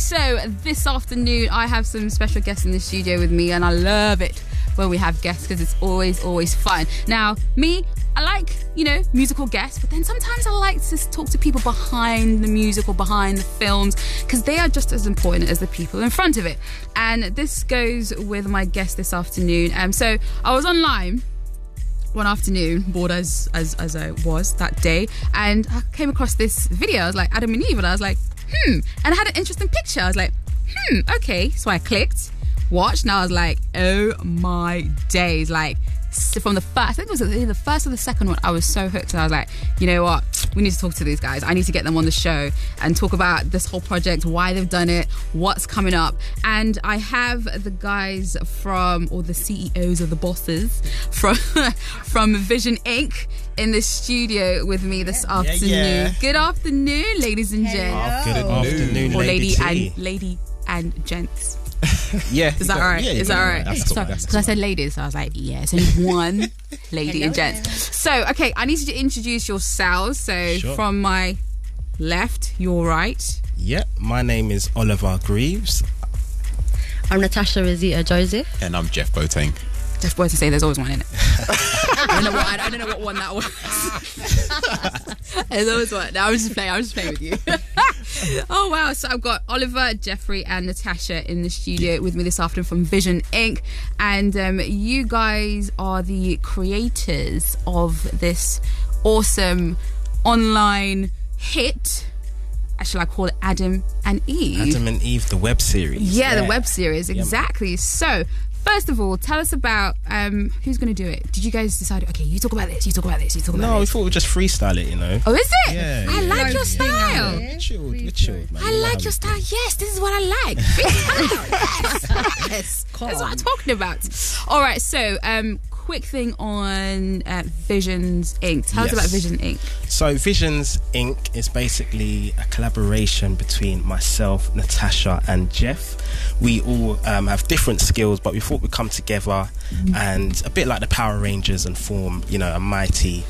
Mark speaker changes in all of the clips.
Speaker 1: right, so this afternoon I have some special guests in the studio with me, and I love it when we have guests because it's always fun. Now, me, I like, musical guests, but then sometimes I like to talk to people behind the music or behind the films because they are just as important as the people in front of it. And this goes with my guest this afternoon. So I was online one afternoon, bored as I was that day, and I came across this video. I was like, Adam and Eve, and I was like, and I had an interesting picture. I was like, okay. So I clicked, watched, and I was like, oh my days. Like, from the first, I think it was either the first or the second one, I was so hooked, and I was like, you know what, we need to talk to these guys. I need to get them on the show and talk about this whole project, why they've done it, what's coming up. And I have the guys or the CEOs or the bosses from Vision Inc. in the studio with me this afternoon. Yeah. Good afternoon, ladies and gents.
Speaker 2: Good afternoon,
Speaker 1: or lady and gents.
Speaker 2: Yeah.
Speaker 1: Is that all right?
Speaker 2: Yeah,
Speaker 1: Is that all right?
Speaker 2: That's cool.
Speaker 1: Because I said ladies, so I was like, yeah, it's only one lady and gents. So, okay, I need you to introduce yourselves. So, from my left, your right.
Speaker 2: Yeah, my name is Oliver Greaves.
Speaker 3: I'm Natasha Rosetta Joseph.
Speaker 4: And I'm Jeff Boateng.
Speaker 1: Jeff Boateng, say there's always one in it. I don't know what one that was. There's always one. No, I'm just playing with you. Oh wow, so I've got Oliver, Jeffrey and Natasha in the studio with me this afternoon from Vision Inc. And you guys are the creators of this awesome online hit. Shall I call it Adam and Eve?
Speaker 2: Adam and Eve, the web series.
Speaker 1: Yeah, the web series, exactly. So, first of all, tell us about who's going to do it. Did you guys decide, okay, you talk about this, you talk about this, you talk about this?
Speaker 2: No, we thought we'd just freestyle it,
Speaker 1: Oh, is it?
Speaker 2: Yeah.
Speaker 1: I like your style.
Speaker 2: We're chilled, man.
Speaker 1: I like your style. Yes, this is what I like. Yes. That's what I'm talking about. All right, so quick thing on Visions Inc. Tell us about Vision Inc.
Speaker 2: So Visions Inc. is basically a collaboration between myself, Natasha and Jeff. We all have different skills, but we thought we'd come together and a bit like the Power Rangers and form, a mighty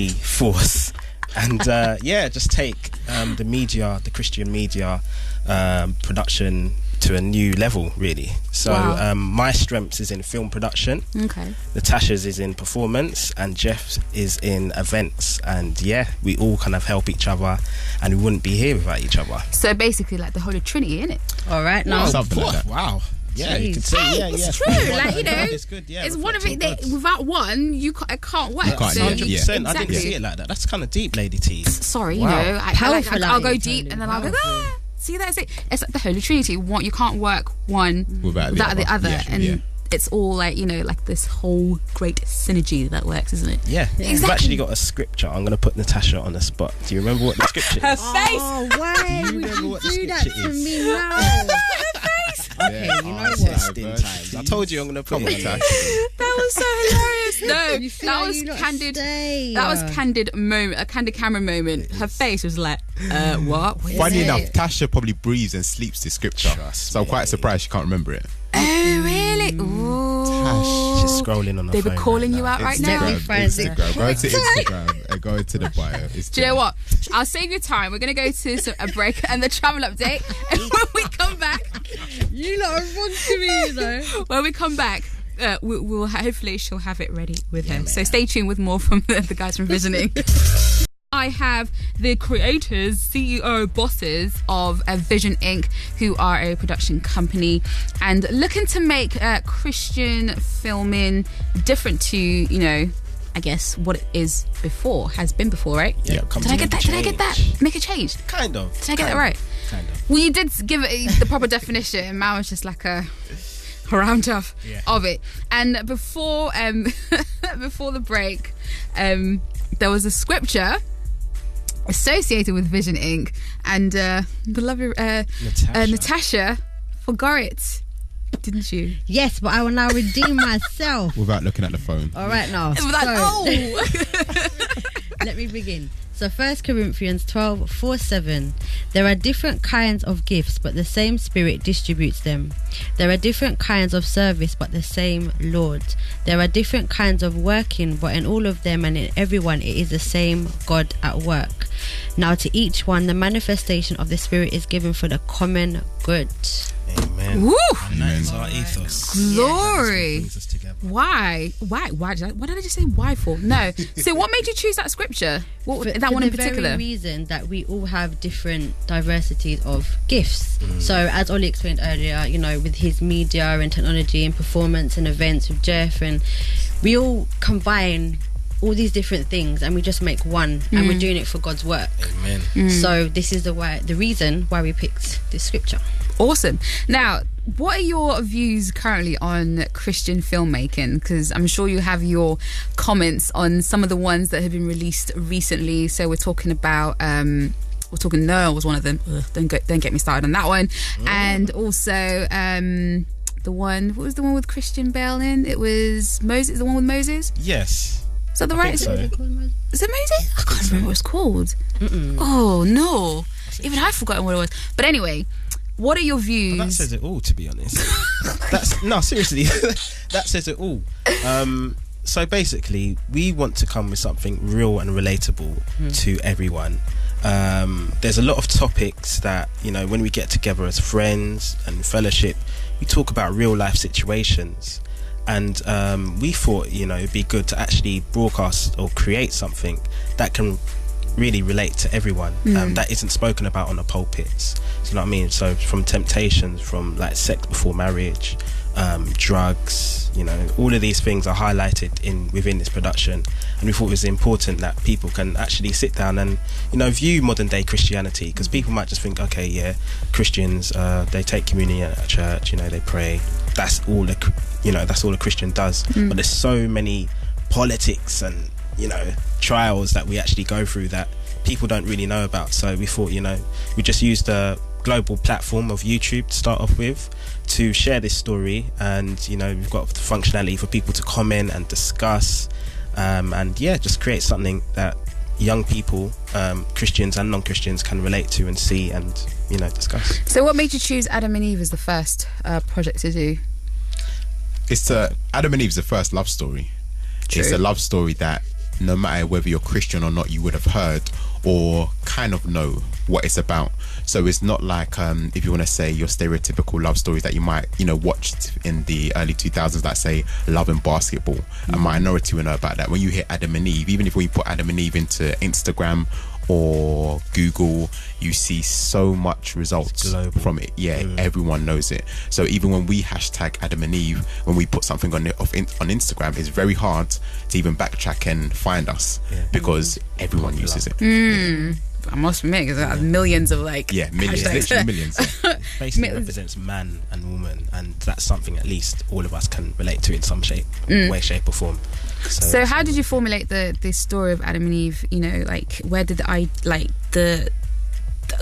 Speaker 2: force. And just take the Christian media production to a new level, really. So my strengths is in film production. Okay. Natasha's is in performance, and Jeff's is in events. And we all kind of help each other, and we wouldn't be here without each other.
Speaker 1: So basically, like the Holy Trinity, innit?
Speaker 3: All right, now
Speaker 4: something like that.
Speaker 2: Wow. Yeah, you could say,
Speaker 1: it's true. Like, it's good. Yeah, it's one of it. Without one, it can't work.
Speaker 2: 100%.
Speaker 1: Exactly.
Speaker 2: I didn't see it like that. That's kind of deep, Lady T.
Speaker 1: Sorry, I'll go deep, and then I'll go. See, that's it. It's like the Holy Trinity. You can't work one without the other, and it's all like like this whole great synergy that works, isn't it?
Speaker 2: Yeah, exactly. We've actually got a scripture. I'm going to put Natasha on the spot. Do you remember what the scripture is?
Speaker 1: Her face.
Speaker 3: Oh, why would you do that to me now?
Speaker 1: Her face.
Speaker 3: Okay, you know what?
Speaker 2: Testing times. I told you I'm going to put it.
Speaker 1: That was so hilarious. No, that was candid. That was candid moment, a candid camera moment. Her face was like, what?
Speaker 4: Funny enough, Tasha probably breathes and sleeps this scripture, so I'm quite surprised she can't remember it.
Speaker 1: Oh really? Ooh.
Speaker 2: She's scrolling on the phone.
Speaker 1: They were calling you out right now.
Speaker 4: Instagram. Go to Instagram and go into the bio.
Speaker 1: Do you know what? I'll save you time. We're gonna go to a break and the travel update. And when we come back,
Speaker 3: you lot are wrong to me,
Speaker 1: When we come back, we'll hopefully she'll have it ready with her. So stay tuned with more from the guys from Visioning. I have the creators, CEO, bosses of Vision Inc., who are a production company and looking to make Christian filming different to, I guess what it is has been before, right?
Speaker 2: Yeah.
Speaker 1: Did I get that? Make a change?
Speaker 2: Kind of.
Speaker 1: Did I get it right?
Speaker 2: Kind of.
Speaker 1: Well, you did give it the proper definition, and mine was just like a roundup of it. And before the break, there was a scripture associated with Vision Inc. and the lovely Natasha forgot it, didn't you?
Speaker 3: Yes, but I will now redeem myself.
Speaker 4: Without looking at the phone.
Speaker 3: All right, now.
Speaker 1: Let
Speaker 3: Let me begin. So 1 Corinthians 12:4-7. There are different kinds of gifts, but the same Spirit distributes them. There are different kinds of service, but the same Lord. There are different kinds of working, but in all of them and in everyone it is the same God at work. Now to each one the manifestation of the Spirit is given for the common good.
Speaker 2: Amen.
Speaker 1: Woo!
Speaker 2: And that is our ethos.
Speaker 1: Glory.
Speaker 2: Brings us together.
Speaker 1: Why did I just say why for? No. So what made you choose that scripture? That one in particular?
Speaker 3: For the very reason that we all have different diversities of gifts. So as Ollie explained earlier, you know, with his media and technology and performance and events with Jeff, and we all combine all these different things and we just make one, and we're doing it for God's work.
Speaker 2: Amen.
Speaker 3: So this is the reason why we picked this scripture.
Speaker 1: Awesome. Now, what are your views currently on Christian filmmaking? Because I'm sure you have your comments on some of the ones that have been released recently. So we're talking about Noah was one of them. Ugh, don't get me started on that one. And also the one, what was the one with Christian Bale in? It was Moses. The one with Moses.
Speaker 2: Yes.
Speaker 1: So the right.
Speaker 2: So.
Speaker 1: Is it Moses? I can't remember what it's called. Oh no! Even I've forgotten what it was. But anyway. What are your views?
Speaker 2: Well, that says it all, to be honest. Seriously, that says it all. So basically, we want to come with something real and relatable to everyone. There's a lot of topics that, you know, when we get together as friends and fellowship, we talk about real life situations. And we thought, you know, it'd be good to actually broadcast or create something that can really relate to everyone, that isn't spoken about on the pulpits. Do you know what I mean? So from temptations, from like sex before marriage, drugs, you know, all of these things are highlighted within this production, and we thought it was important that people can actually sit down and, you know, view modern day Christianity, because people might just think, okay, yeah, Christians, they take communion at church, you know, they pray, that's all a Christian does. But there's so many politics and, you know, trials that we actually go through that people don't really know about. So we thought, you know, we just used the global platform of YouTube to start off with to share this story, and, you know, we've got the functionality for people to comment and discuss, and yeah, just create something that young people, Christians and non-Christians, can relate to and see and, you know, discuss.
Speaker 1: So what made you choose Adam and Eve as the first project to do?
Speaker 4: Adam and Eve's the first love story.
Speaker 1: True.
Speaker 4: It's a love story that no matter whether you're Christian or not, you would have heard or kind of know what it's about. So it's not like, if you want to say your stereotypical love stories that you might, you know, watched in the early 2000s, like say Love and Basketball. A minority will know about that. When you hear Adam and Eve, even if we put Adam and Eve into Instagram or Google, you see so much results from it. Everyone knows it. So even when we hashtag Adam and Eve, when we put something on Instagram, it's very hard to even backtrack and find us, because everyone uses it.
Speaker 1: I must admit, because I have millions of
Speaker 4: millions,
Speaker 1: hashtags.
Speaker 4: literally millions.
Speaker 2: Basically represents man and woman, and that's something at least all of us can relate to in some way, shape or form.
Speaker 1: So how did you formulate this story of Adam and Eve? You know, like, where did the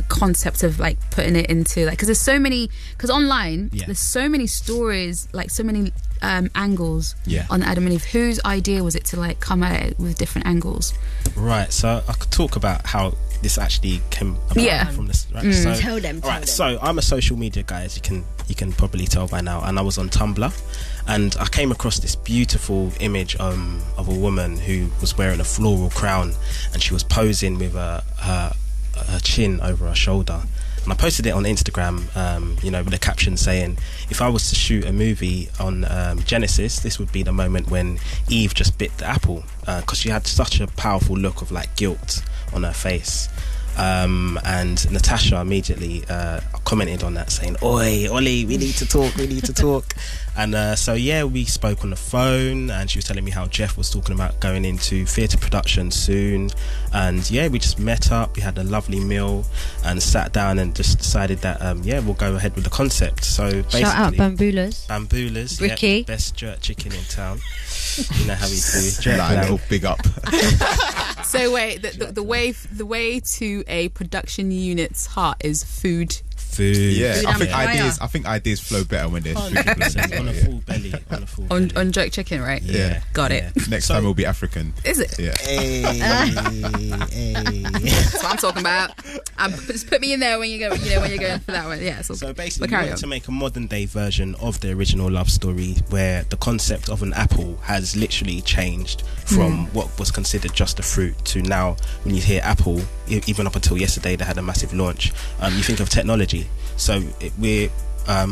Speaker 1: concept of like putting it into, like, because there's so many, because online there's so many stories, like so many angles on Adam and Eve. Whose idea was it to like come at it with different angles? Right.
Speaker 2: So I could talk about how this actually came about from this. Right? So,
Speaker 3: tell them.
Speaker 2: So I'm a social media guy, as you can probably tell by now, and I was on Tumblr, and I came across this beautiful image of a woman who was wearing a floral crown, and she was posing with her chin over her shoulder. And I posted it on Instagram, you know, with a caption saying, if I was to shoot a movie on Genesis, this would be the moment when Eve just bit the apple, because she had such a powerful look of like guilt on her face. And Natasha immediately commented on that saying, "Oi, Ollie, we need to talk." And so we spoke on the phone, and she was telling me how Jeff was talking about going into theatre production soon, and we just met up, we had a lovely meal and sat down and just decided that we'll go ahead with the concept. So basically,
Speaker 3: shout out Bambulas,
Speaker 2: Ricky, best jerk chicken in town. You know how we do.
Speaker 4: Like a little big up.
Speaker 1: So wait, the way to a production unit's heart is food.
Speaker 2: food.
Speaker 4: Yeah,
Speaker 3: Food
Speaker 4: I
Speaker 3: and
Speaker 4: think
Speaker 3: fire.
Speaker 4: I think ideas flow better when there's food.
Speaker 2: So it's on a full belly.
Speaker 1: On jerk chicken, right?
Speaker 2: Yeah.
Speaker 1: Got it.
Speaker 4: Next
Speaker 2: So-
Speaker 4: time it'll be African.
Speaker 1: Is it?
Speaker 4: Yeah.
Speaker 2: Hey.
Speaker 1: That's what I'm talking about. Just put me in there when you go. When you're going for that one. Yeah.
Speaker 2: So basically,
Speaker 1: but
Speaker 2: we
Speaker 1: carry
Speaker 2: wanted
Speaker 1: on.
Speaker 2: to make a modern day version of the original love story, where the concept of an apple has literally changed from what was considered just a fruit to now, when you hear apple, even up until yesterday, they had a massive launch. You think of technology. So we're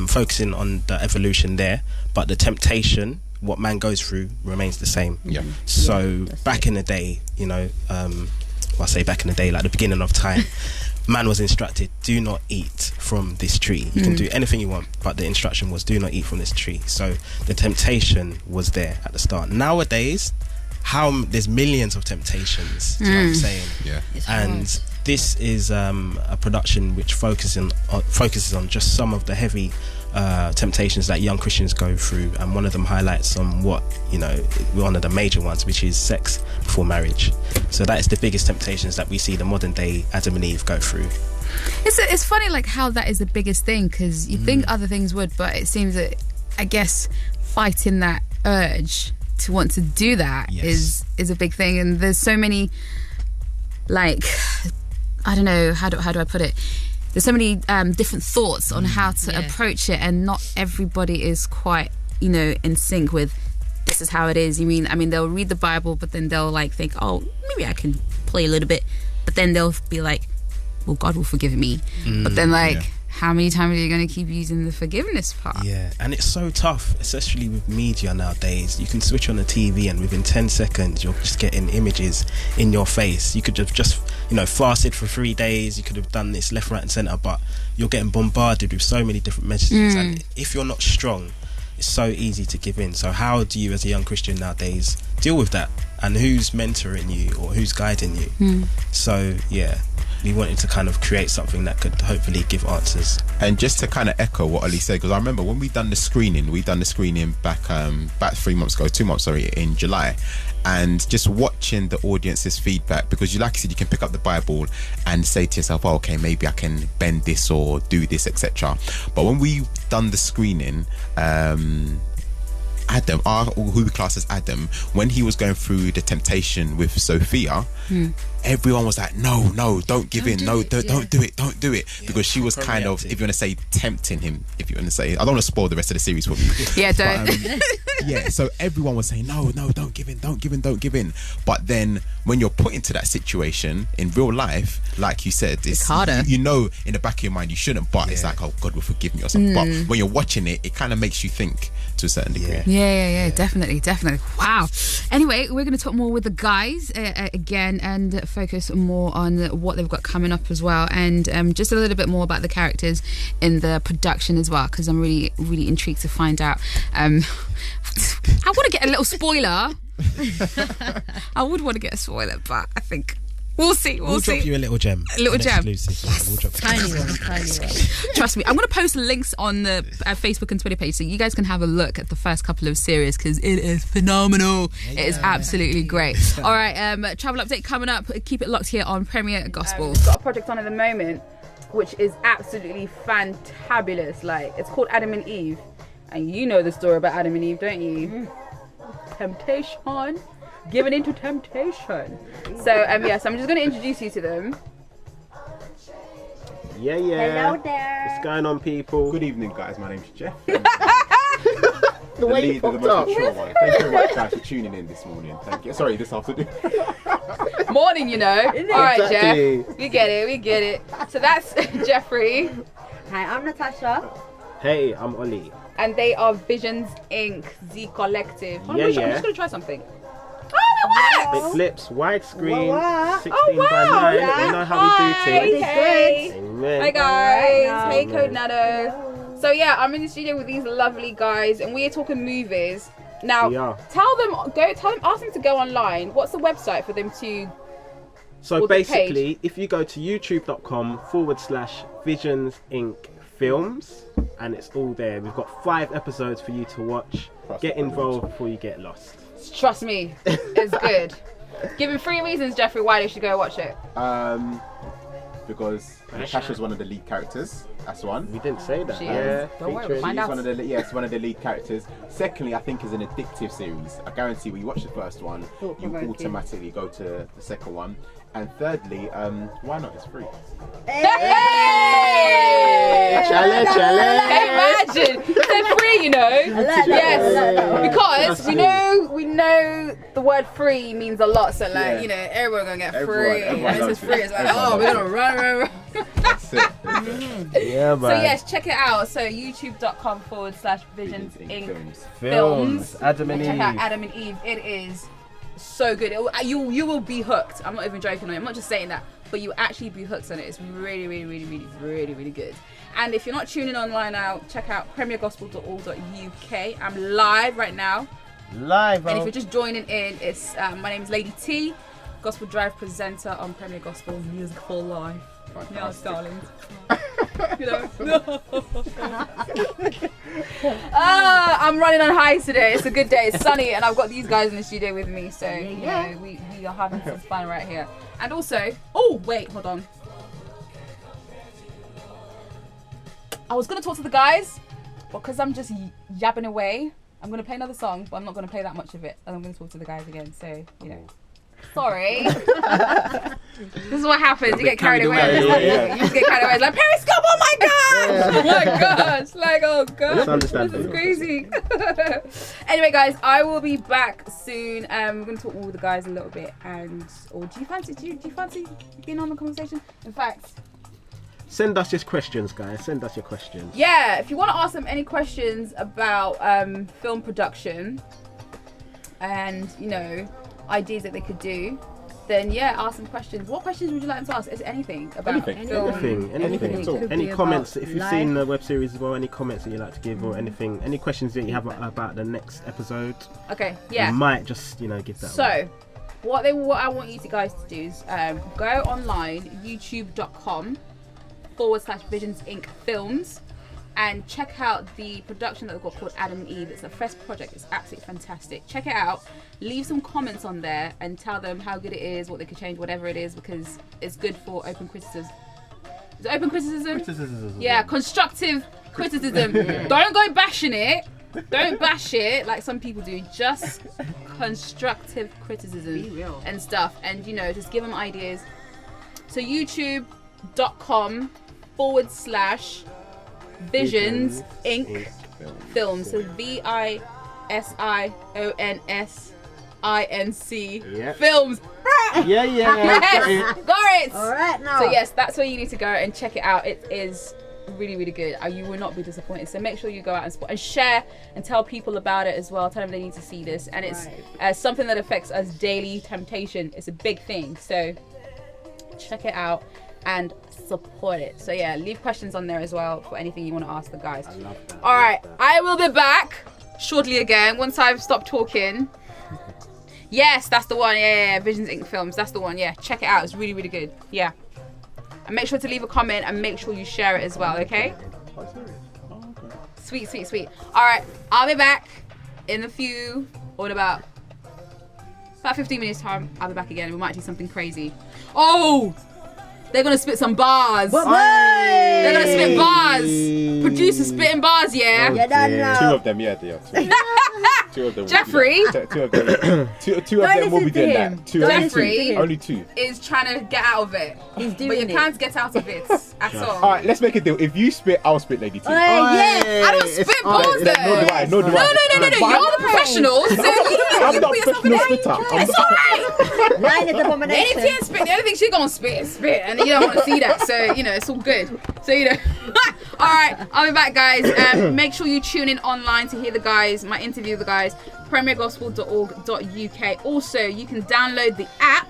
Speaker 2: focusing on the evolution there, but the temptation, what man goes through, remains the same.
Speaker 4: Yeah.
Speaker 2: So back in the day, I say back in the day, like the beginning of time, man was instructed, do not eat from this tree. You can do anything you want, but the instruction was, do not eat from this tree. So the temptation was there at the start. Nowadays, there's millions of temptations. Do you know what I'm saying?
Speaker 4: Yeah.
Speaker 3: It's
Speaker 2: And
Speaker 3: hard.
Speaker 2: this is a production which focuses on just some of the heavy temptations that young Christians go through, and one of them highlights on one of the major ones, which is sex before marriage. So that is the biggest temptations that we see the modern day Adam and Eve go through.
Speaker 1: It's funny like how that is the biggest thing, because you think other things would, but it seems that, I guess, fighting that urge to want to do that
Speaker 2: Yes.
Speaker 1: is a big thing. And there's so many, like, I don't know, how do I put it, there's so many different thoughts on how to approach it, and not everybody is quite in sync with this is how it is. I mean they'll read the Bible, but then they'll like think, oh, maybe I can play a little bit, but then they'll be like, well, God will forgive me. But then how many times are you going to keep using the forgiveness part?
Speaker 2: Yeah, and it's so tough, especially with media nowadays. You can switch on the TV and within 10 seconds you're just getting images in your face. You could have just fasted for 3 days, you could have done this left, right and centre, but you're getting bombarded with so many different messages, and if you're not strong, it's so easy to give in. So how do you, as a young Christian nowadays, deal with that? And who's mentoring you or who's guiding you? So yeah, we wanted to kind of create something that could hopefully give answers.
Speaker 4: And just to kind of echo what Ali said, because I remember when we done the screening back 2 months in July, and just watching the audience's feedback, because like I said, you can pick up the Bible and say to yourself, oh, okay, maybe I can bend this or do this, etc. But when we done the screening, Adam, who we class as Adam, when he was going through the temptation with Sophia, everyone was like, no, don't give in, don't do it, because she was kind of, if you want to say, tempting him, if you want to say, I don't want to spoil the rest of the series for you.
Speaker 1: Yeah, don't.
Speaker 4: Yeah, so everyone was saying, no, don't give in. But then when you're put into that situation in real life, like you said, it's
Speaker 1: harder.
Speaker 4: In the back of your mind you shouldn't, but it's like, oh, God will forgive me or something. But when you're watching it, it kind of makes you think to a certain degree.
Speaker 1: Yeah, definitely. Wow. Anyway, we're going to talk more with the guys again, and focus more on what they've got coming up as well, and just a little bit more about the characters in the production as well, because I'm really, really intrigued to find out. I want to get a little spoiler. I would want to get a spoiler, but I think we'll see.
Speaker 2: We'll drop you a little gem.
Speaker 1: A little gem.
Speaker 2: Exclusive. Yeah, we'll drop
Speaker 3: Tiny one.
Speaker 1: Trust me, I'm going to post links on the Facebook and Twitter page so you guys can have a look at the first couple of series, because it is phenomenal. It is absolutely great. All right, travel update coming up. Keep it locked here on Premier Gospel. We've got a project on at the moment which is absolutely fantabulous. Like, it's called Adam and Eve, and you know the story about Adam and Eve, don't you? Temptation. Giving into temptation. So so I'm just going to introduce you to them.
Speaker 2: Yeah.
Speaker 5: Hello there.
Speaker 2: What's going on, people?
Speaker 4: Good evening, guys. My name's Jeff.
Speaker 2: The way you popped up.
Speaker 4: Thank you very much, guys, for tuning in this morning. Thank you. Sorry, this afternoon.
Speaker 1: Morning, you know. All right,
Speaker 2: Exactly.
Speaker 1: Jeff. We get it. So that's Jeffrey,
Speaker 5: Hi, I'm Natasha.
Speaker 2: Hey, I'm Ollie.
Speaker 1: and they are Visions Inc., the collective. I'm
Speaker 2: Yeah,
Speaker 1: just
Speaker 2: yeah.
Speaker 1: going to try something. Oh, it
Speaker 2: It
Speaker 1: works!
Speaker 2: flips, widescreen,
Speaker 5: Wow.
Speaker 2: 16
Speaker 1: Oh, wow.
Speaker 2: by 9.
Speaker 5: Yeah.
Speaker 2: You know how we do
Speaker 1: Hi.
Speaker 2: things.
Speaker 1: Hey.
Speaker 2: Amen.
Speaker 1: Hi guys,
Speaker 5: Alright,
Speaker 1: hey
Speaker 2: now.
Speaker 1: Codenado. So yeah, I'm in the studio with these lovely guys, and we are talking movies. Now,
Speaker 2: We are.
Speaker 1: ask them to go online. What's the website for them to?
Speaker 2: So
Speaker 1: Or the
Speaker 2: basically, if you go to youtube.com/Visions Inc. Films, and it's all there. We've got 5 episodes for you to watch. Get involved before you get lost.
Speaker 1: Trust me, it's good. Give him 3 reasons, Jeffrey, why they should go watch it.
Speaker 4: Because Natasha's one of the lead characters.
Speaker 6: That's one.
Speaker 2: We didn't say that.
Speaker 1: She
Speaker 2: Yeah.
Speaker 1: is. Don't worry,
Speaker 2: featuring-
Speaker 1: find
Speaker 6: She's
Speaker 1: out.
Speaker 6: it's one of the lead characters. Secondly, I think is an addictive series. I guarantee when you watch the first one, you
Speaker 5: Thought-provoking.
Speaker 6: automatically go to the second one. And thirdly, why not? It's free.
Speaker 1: Imagine they're free, you know. Yes, because we know the word free means a lot. So like, you know, everyone's gonna get free.
Speaker 6: Everyone
Speaker 1: And
Speaker 6: knows
Speaker 1: it's free. It's like,
Speaker 6: Everyone
Speaker 1: oh, we're
Speaker 6: knows
Speaker 1: gonna run.
Speaker 6: That's it.
Speaker 2: Yeah, man.
Speaker 1: So yes, check it out. So youtube.com/Visions Inc.
Speaker 2: Films. Adam and
Speaker 1: Check out
Speaker 2: Eve.
Speaker 1: Adam and Eve. It is so good. You will be hooked. I'm not even joking on it. I'm not just saying that, but you actually be hooked on it. It's really, really, really, really, really, really good. And if you're not tuning online now, check out premiergospel.org.uk. I'm live right now.
Speaker 2: Live.
Speaker 1: And if you're just joining in, it's my name is Lady T, Gospel Drive presenter on Premier Gospel Music for Life. Yes, darling. You know. I'm running on highs today. It's a good day. It's sunny, and I've got these guys in the studio with me. So you know, we are having some fun right here. And also, oh wait, hold on. I was gonna talk to the guys, but because I'm just yabbing away, I'm gonna play another song, but I'm not gonna play that much of it. And I'm gonna talk to the guys again. So you know. Sorry. This is what happens. You get carried away. You just get carried away. It's like, Periscope, oh my god! Oh my gosh. Like, oh god.
Speaker 2: That's understandable.
Speaker 1: This is crazy. Anyway, guys, I will be back soon. We're going to talk with the guys a little bit. And, or do you fancy being on the conversation? In fact,
Speaker 2: Send us your questions, guys. Send us your questions.
Speaker 1: yeah, if you want to ask them any questions about film production and, you know, ideas that they could do, then yeah, ask them questions. What questions would you like them to ask? Is anything about
Speaker 6: Anything.
Speaker 1: film?
Speaker 6: Anything at all.
Speaker 3: Could
Speaker 2: Any
Speaker 3: be
Speaker 2: comments,
Speaker 3: about
Speaker 2: if you've
Speaker 3: life.
Speaker 2: seen the web series as well, any comments that you'd like to give or anything, any questions that you have about the next episode,
Speaker 1: Okay, yeah.
Speaker 2: we might just, give that
Speaker 1: So,
Speaker 2: away.
Speaker 1: what I want you guys to do is go online, youtube.com/Visions Inc. Films, and check out the production that they've got called Adam and Eve. It's a fresh project. It's absolutely fantastic. Check it out. Leave some comments on there and tell them how good it is, what they could change, whatever it is, because it's good for open criticism. Is it open criticism? Yeah, constructive criticism. Don't go bashing it. Don't bash it like some people do. Just constructive criticism and stuff. And, you know, just give them ideas. So youtube.com/Visions Inc. Films. So VISIONSINC
Speaker 2: Yep.
Speaker 1: Films.
Speaker 2: Yeah.
Speaker 1: Yes, got it.
Speaker 5: All right now.
Speaker 1: So yes, that's where you need to go and check it out. It is really, really good. You will not be disappointed. So make sure you go out and support and share and tell people about it as well. Tell them they need to see this. And it's something that affects us daily. Temptation. It's a big thing. So check it out and support it. So yeah, leave questions on there as well for anything you want to ask the guys.
Speaker 2: I love that.
Speaker 1: All right, I will be back shortly again once I've stopped talking. Yes, that's the one. Yeah. Visions Inc. Films. That's the one. Yeah, check it out. It's really, really good. Yeah. And make sure to leave a comment and make sure you share it as well, okay? Sweet. All right, I'll be back in about 15 minutes time. I'll be back again. We might do something crazy. Oh, they're gonna spit some bars. They're gonna spit bars. Producers spitting bars, yeah.
Speaker 5: You don't know.
Speaker 6: Two of them, yeah, they are. Two of them.
Speaker 1: Jeffrey.
Speaker 6: Two of them. Two of them will be doing that. Two.
Speaker 1: Jeffrey.
Speaker 6: Only two.
Speaker 1: Is trying to get out of it.
Speaker 5: He's doing
Speaker 1: But you
Speaker 5: it.
Speaker 1: can't get out of it at all.
Speaker 6: All right, let's make a deal. If you spit, I'll spit, Lady T.
Speaker 5: Yes.
Speaker 1: I don't spit balls
Speaker 6: Nor do
Speaker 1: there.
Speaker 6: I. Nor do I.
Speaker 1: No. You're the professional. So you
Speaker 6: I'm not
Speaker 1: put yourself in
Speaker 6: professional
Speaker 1: there.
Speaker 6: spitter.
Speaker 1: It's alright.
Speaker 5: Mine is abomination.
Speaker 1: Anything spit, the only thing she's gonna spit is spit, and you don't want to see that. So you know it's all good. So you know. All right, I'll be back, guys. Make sure you tune in online to hear the guys, my interview with the guys. premiergospel.org.uk. Also, you can download the app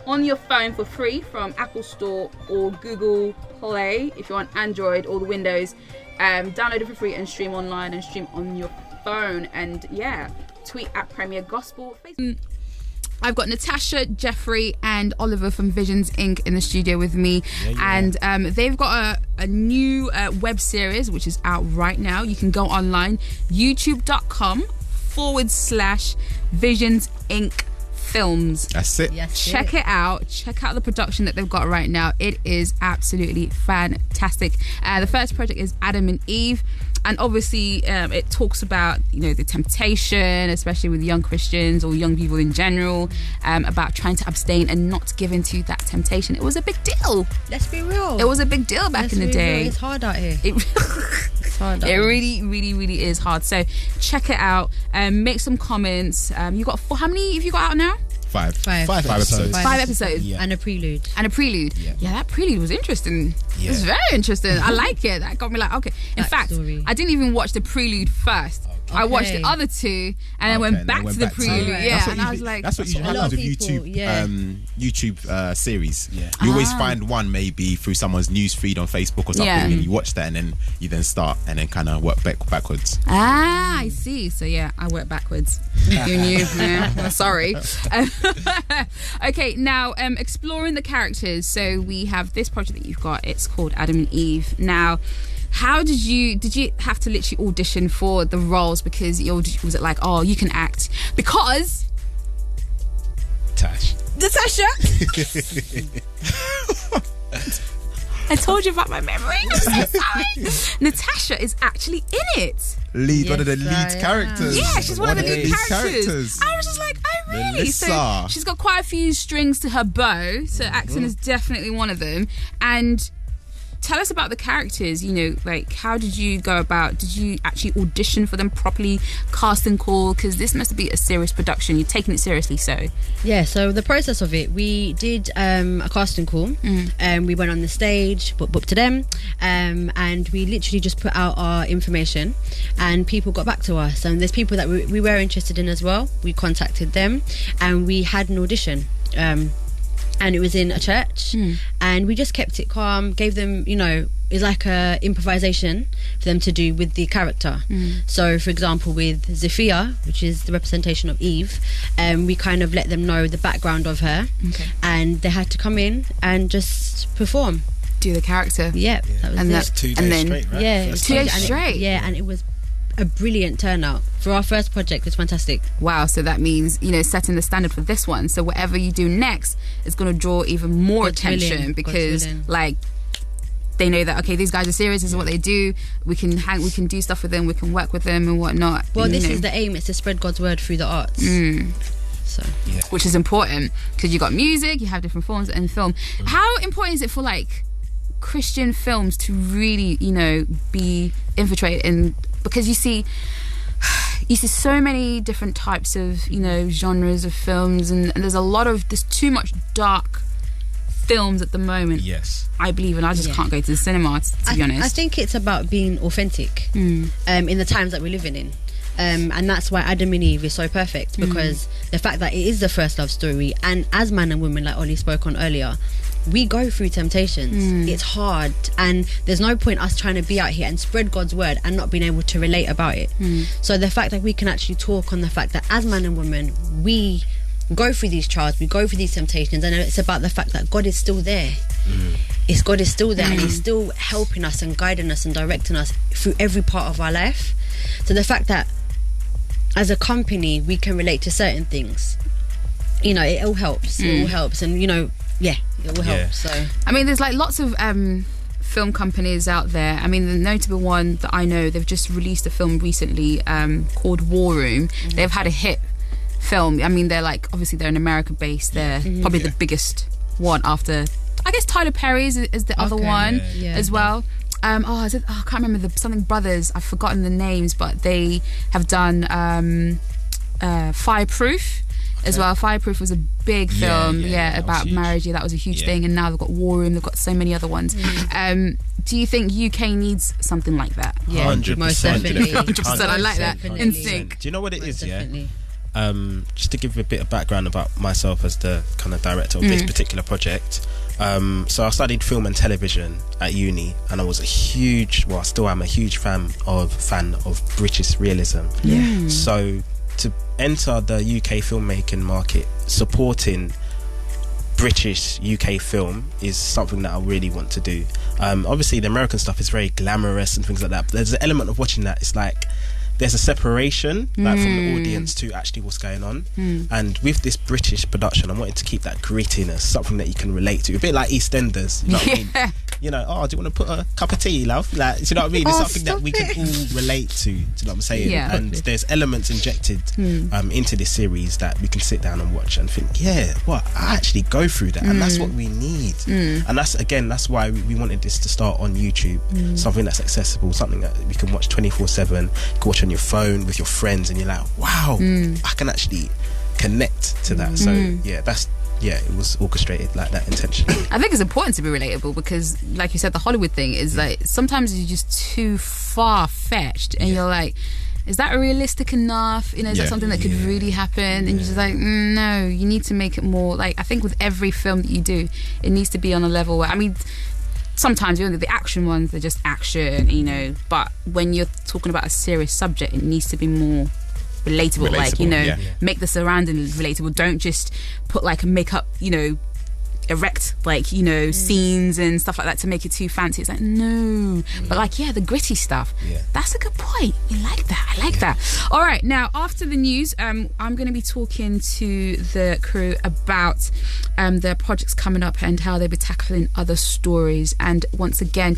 Speaker 1: on your phone for free from Apple Store or Google Play if you're on Android or the Windows. Download it for free and stream online and stream on your phone. And yeah, tweet at Premier Gospel. Facebook. I've got Natasha, Jeffrey, and Oliver from Visions Inc. in the studio with me. And they've got a new web series which is out right now. You can go online, youtube.com/Visions Inc. Films.
Speaker 4: That's it.
Speaker 3: Yes,
Speaker 1: Check it out. Check out the production that they've got right now. It is absolutely fantastic. The first project is Adam and Eve. And obviously, it talks about, the temptation, especially with young Christians or young people in general, about trying to abstain and not give into that temptation. It was a big deal.
Speaker 3: Let's be real.
Speaker 1: It was a big deal back in the day.
Speaker 3: Real. It's hard out here.
Speaker 1: It's hard. It really, really, really is hard. So check it out. Make some comments. You got how many have you got out now?
Speaker 4: Five episodes.
Speaker 1: Five episodes.
Speaker 3: Yeah. And a prelude.
Speaker 1: Yeah, that prelude was interesting.
Speaker 2: Yeah.
Speaker 1: It was very interesting. I like it. That got me like, okay. In fact, I didn't even watch the prelude first. Okay. I watched the other two and then went back to the prelude. Yeah, and I was like,
Speaker 4: that's what usually happens with YouTube series. Yeah. You always find one maybe through someone's news feed on Facebook or something, and you watch that, and then you then start and then kind of work backwards.
Speaker 1: I see. So yeah, I work backwards. You knew, man. Sorry. Okay, now exploring the characters. So we have this project that you've got. It's called Adam and Eve. Now, how did you have to literally audition for the roles? Because was it like, oh, you can act because Natasha. I told you about my memory. I'm so sorry. Natasha is actually in it.
Speaker 4: One of the lead characters.
Speaker 1: Yeah, she's one of the lead characters. I was just like, oh really?
Speaker 4: Melissa.
Speaker 1: So she's got quite a few strings to her bow. So acting is definitely one of them. And tell us about the characters, like how did you go about, did you actually audition for them properly, cast and call, because this must be a serious production, you're taking it seriously. So
Speaker 3: the process of it, we did a casting call, and we went on the stage, booked to them, and we literally just put out our information and people got back to us, and there's people that we were interested in as well. We contacted them and we had an audition, and it was in a church, and we just kept it calm, gave them, it's like a improvisation for them to do with the character. So for example, with Zafia, which is the representation of Eve, we kind of let them know the background of her, and they had to come in and just perform,
Speaker 1: do the character.
Speaker 3: That was
Speaker 1: and
Speaker 3: it.
Speaker 1: that's
Speaker 2: 2 days straight, right?
Speaker 3: Yeah,
Speaker 1: 2 days straight.
Speaker 3: And it was a brilliant turnout for our first project. It's fantastic.
Speaker 1: Wow, so that means setting the standard for this one, so whatever you do next is going to draw even more attention, because like they know that, okay, these guys are serious, this is what they do, we can do stuff with them, we can work with them and whatnot.
Speaker 3: Well, this is the aim, it's to spread God's word through the arts. So
Speaker 1: which is important, because you got music, you have different forms and film. How important is it for like Christian films to really be infiltrated in, because you see so many different types of genres of films, and there's too much dark films at the moment.
Speaker 2: Yes,
Speaker 1: I believe, and I just can't go to the cinema to be honest.
Speaker 3: I think it's about being authentic in the times that we're living in. And that's why Adam and Eve is so perfect, because the fact that it is the first love story, and as man and woman, like Ollie spoke on earlier, we go through temptations. It's hard, and there's no point us trying to be out here and spread God's word and not being able to relate about it. So the fact that we can actually talk on the fact that as man and woman, we go through these trials, we go through these temptations, and it's about the fact that God is still there. God is still there, and He's still helping us and guiding us and directing us through every part of our life. So the fact that as a company we can relate to certain things, it all helps. It all helps, and it will help. So
Speaker 1: I mean, there's like lots of film companies out there. I mean, the notable one that I know, they've just released a film recently called War Room. They've had a hit film. I mean, they're like, obviously they're an American based, they're probably the biggest one after, I guess, Tyler Perry is the other one as well. I can't remember something brothers, I've forgotten the names, but they have done Fireproof as well. Fireproof was a big film, about marriage. That was a huge thing, and now they've got War Room. They've got so many other ones. Do you think UK needs something like that?
Speaker 2: 100%.
Speaker 3: Most definitely.
Speaker 1: 100%. I like that. In sync.
Speaker 2: Do you know what it is?
Speaker 3: Definitely.
Speaker 2: Just to give a bit of background about myself as the kind of director of this particular project. So I studied film and television at uni, and I was still am a huge fan of British realism. So to enter the UK filmmaking market, supporting British UK film is something that I really want to do. Obviously the American stuff is very glamorous and things like that, but there's an element of watching that, it's like there's a separation like from the audience to actually what's going on. And with this British production, I wanted to keep that grittiness, something that you can relate to, a bit like EastEnders, you know what I mean? You know, oh, do you want to put a cup of tea, love? Like, do you know what I mean? It's something that we can all relate to. Do you know what I'm saying?
Speaker 1: Yeah.
Speaker 2: And there's elements injected into this series that we can sit down and watch and think, yeah, what? I actually go through that, and that's what we need. And that's why we wanted this to start on YouTube, something that's accessible, something that we can watch 24/7. You can watch on your phone with your friends, and you're like, wow, I can actually connect to that. So it was orchestrated like that intentionally.
Speaker 1: I think it's important to be relatable because, like you said, the Hollywood thing is like sometimes you're just too far-fetched, and you're like, is that realistic enough? You know, is that something that could really happen? And you're just like, no, you need to make it more like, I think with every film that you do, it needs to be on a level where, I mean, sometimes, you know, the action ones, they're just action, you know, but when you're talking about a serious subject, it needs to be more relatable, like, you know, make the surroundings relatable. Don't just put like a makeup, you know, erect, like, you know, scenes and stuff like that to make it too fancy. It's like, no, but like, the gritty stuff, that's a good point. We like that. I like that. All right, now after the news, I'm going to be talking to the crew about their projects coming up and how they'll be tackling other stories. And once again,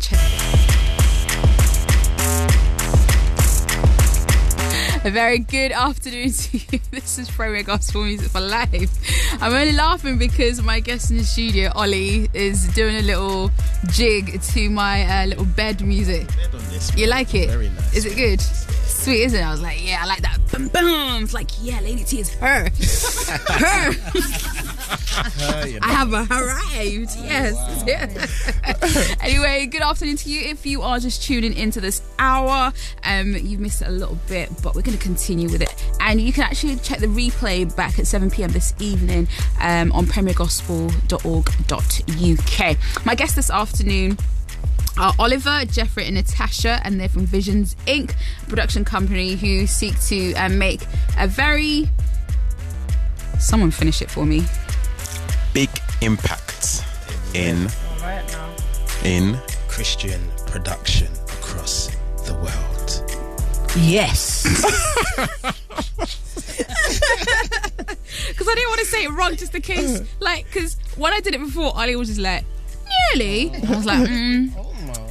Speaker 1: a very good afternoon to you. This is Premier Gospel Music for Life. I'm only laughing because my guest in the studio, Ollie, is doing a little jig to my little bed music. You like it?
Speaker 2: Very nice.
Speaker 1: Is it good? Sweet, isn't it? I was like, yeah, I like that. Boom, boom. It's like, yeah, Lady T is her. Her. I have arrived. Yes. Anyway, good afternoon to you. If you are just tuning into this hour, you've missed it a little bit, but we're going to continue with it. And you can actually check the replay back at 7 p.m. this evening on premiergospel.org.uk. My guests this afternoon are Oliver, Jeffrey and Natasha, and they're from Visions Inc., a production company who seek to make a very... Someone finish it for me.
Speaker 4: Big impact in
Speaker 2: Christian production across the world.
Speaker 1: Yes. Because I didn't want to say it wrong just in case. Like, because when I did it before, Ali was just like, nearly. I was like,